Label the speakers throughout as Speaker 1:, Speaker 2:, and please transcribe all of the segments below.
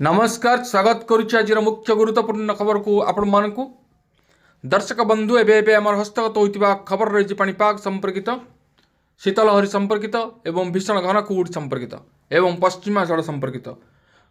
Speaker 1: नमस्कार स्वागत करुच्ची आज मुख्य गुरुत्वपूर्ण खबर को आपण मानकु दर्शक बंधु एबे आम हस्तगत होता खबर रही पाणीपाग संपर्कित शीतलहरी संपर्कित एवं भीषण घन कुहुड़ी संपर्कित एवं पश्चिमा झड़ संपर्कित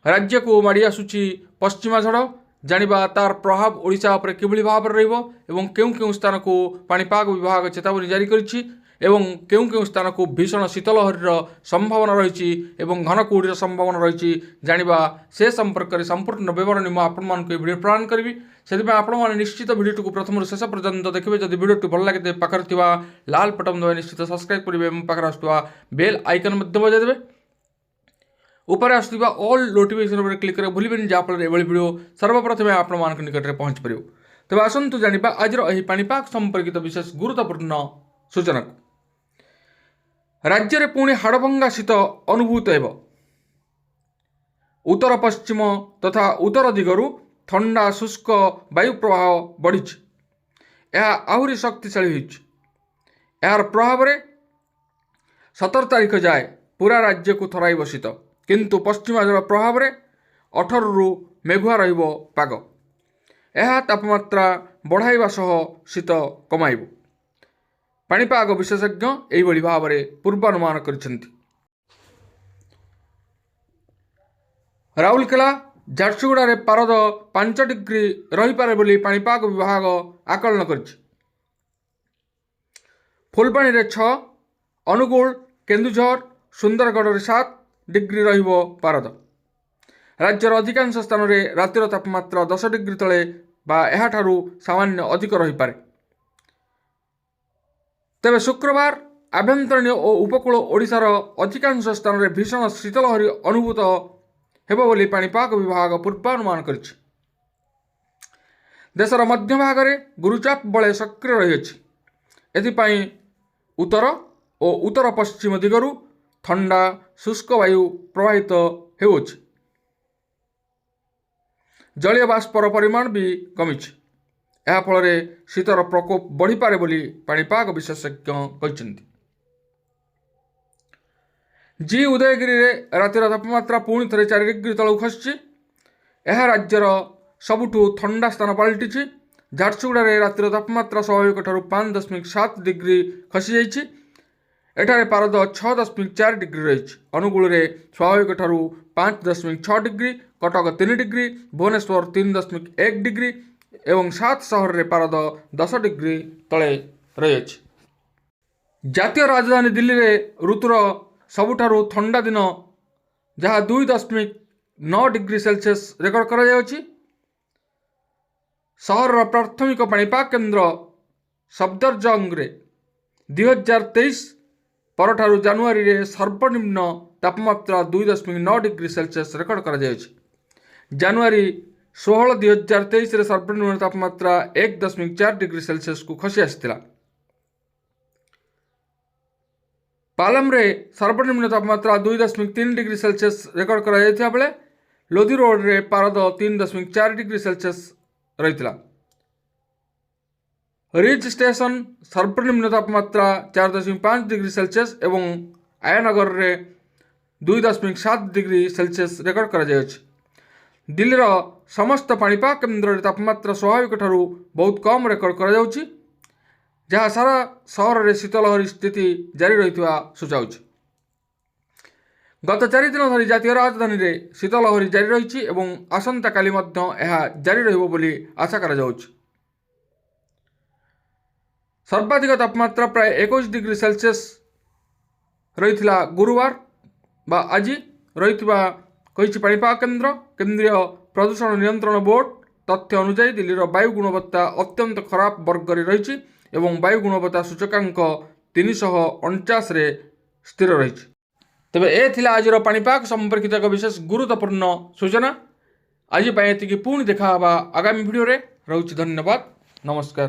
Speaker 1: राज्य को माड़ी आसुची पश्चिमा झड़ जानिबा तार प्रभाव ओडिशा उपरे किभଳି भाव रहिबो केउं केउं स्थान को पाणीपाग विभाग चेतावनी जारी करिछि एवं केउं केउं स्थान को भीषण शीतलहरीर संभावना रही घन कुहुड़ीर संभावना रही जानिबा से संपर्क में संपूर्ण विवरण मुझे आपको भिडियो प्रदान करी से आपने निश्चित भिडियो को प्रथम शेष पर्यंत देखिए जब भिडियो भल लगे पाखे लाल बटन दबाई निश्चित सब्सक्राइब करेंगे पाखे आसुवा बेल आइकन बजाइदेवे ऊपर आसुवा ऑल नोटिफिकेशन क्लिक करें भूलें जहाँफल ये भिडियो सर्वप्रथम आपण निकट में पहुँच पार तेज आसतु जाना आज पाणीपाग संपर्कित विशेष गुरुत्वपूर्ण सूचना को राज्य में पुणी हाड़भंगा शीत अनुभूत हो उत्तर पश्चिम तथा उत्तर दिगरु ठंडा शुष्क वायु प्रवाह बढ़ी आहरी शक्तिशाली यार प्रभाव में 17 तारीख जाए पूरा राज्य को थराइब शीत किंतु पश्चिमा जल प्रभाव में 18 रु मेघुआ रग यह तापमात्रा बढ़ाइबा सह शीत कमाइब पाणीपाग विशेषज्ञ यही भाव में पूर्वानुमान करिसेंति। राउरकेला झारसुगुड़ा पारद 5 डिग्री रही पारे बोली पाणीपाग विभाग आकलन करिछि। फुलबाणी में 6 अनुगुल केन्दुझर सुंदरगढ़ 7 डिग्री रहिबो पारद राज्यर अधिकांश स्थान में रातिर तापमात्रा 10 डिग्री तले बा एहाठारु सामान्य अधिक रही पारे। तेबे शुक्रवार आभ्यंतरीण और उपकूल ओडिशार अधिकांश स्थान में भीषण शीतलहरी अनुभूत हेबो बोली पाणीपाग विभाग पूर्वानुमान करिछि। देशर मध्य भाग में गुरुचाप बले सक्रिय रही एथिपाई उत्तर और उत्तर पश्चिम दिगरु ठंडा शुष्क वायु प्रवाहित हेउछि जलीय बाष्पर परिमाण भी कमिछि यह फल शीतर प्रकोप बढ़ी पारे बोली पाणीपाग विशेषज्ञ कहते। जी उदयगिरी रे रातिर तापमात्रा पुणी थे 4 डिग्री तलू खसी यह राज्यर सबुठु ठंडा स्थान पलटि झारसुगुड़ा रातिर तापमात्रा स्वाभाविक 5.7 डिग्री खसी जाइए एठारे पारद 6.4 डिग्री रही अनुगुल रे स्वाभाविक 5.6 degree Cuttack 3 degree Bhubaneswar 3.1 degree एवं 7 सहर रे पारद 10 डिग्री तले रही। जातीय राजधानी दिल्ली रे ऋतुर सबुठारु ठंडा दिन जहाँ 2.9 डिग्री सेल्सियस रेकर्ड करा सहर प्राथमिक पाणीपाग केन्द्र सफदरजंग रे 2023 परठारु जनवरी रे सर्वनिम्न तापमात्रा 2.9 डिग्री सेल्सियस रेकर्ड करा जनवरी 16 2023 रे सर्वनिम्न तापमात्रा 1.4 डिग्री सेल्सियस को खसी आसाला। पालम रे सर्वनिम्न तापमात्रा 2.3 डिग्री सेल्सियस रेकर्ड करा बेले लोधी रोड रे पारद 3.4 डिग्री सेल्सियस रही। रिज स्टेशन सर्वनिम्न तापमात्रा 4.5 डिग्री सेल्सियस एवं आयानगर रे 2.7 डिग्री सेल्सियस रेकर्ड करा दिल्लीर समस्त पाणीपाग केन्द्र तापमात्रा स्वाभाविक ठारू बहुत कम रेकर्ड करा जहाँ सारा सहर में शीतलहरी स्थिति जारी रही सूचाऊ। गत 4 दिन धरी जातीय राजधानी में शीतलहरी जारी रही आसंता काली जारी रहिबो बोली आशा करा जाउछि। सर्वाधिक तापमात्रा प्राय 21 डिग्री सेल्सियस रही गुरुवार बा आज रही पाणीपाग केन्द्र केंद्रीय प्रदूषण नियंत्रण बोर्ड तथ्य अनुसार दिल्लीर वायु गुणवत्ता अत्यंत खराब वर्ग में रही वायु गुणवत्ता सूचकांक 349 रे स्थिर रही। तेबे ए थिला आजिर पाणीपाग संपर्कित एक विशेष गुरुत्वपूर्ण सूचना आज पुणी देखा आगामी भिडियो रे। धन्यवाद नमस्कार।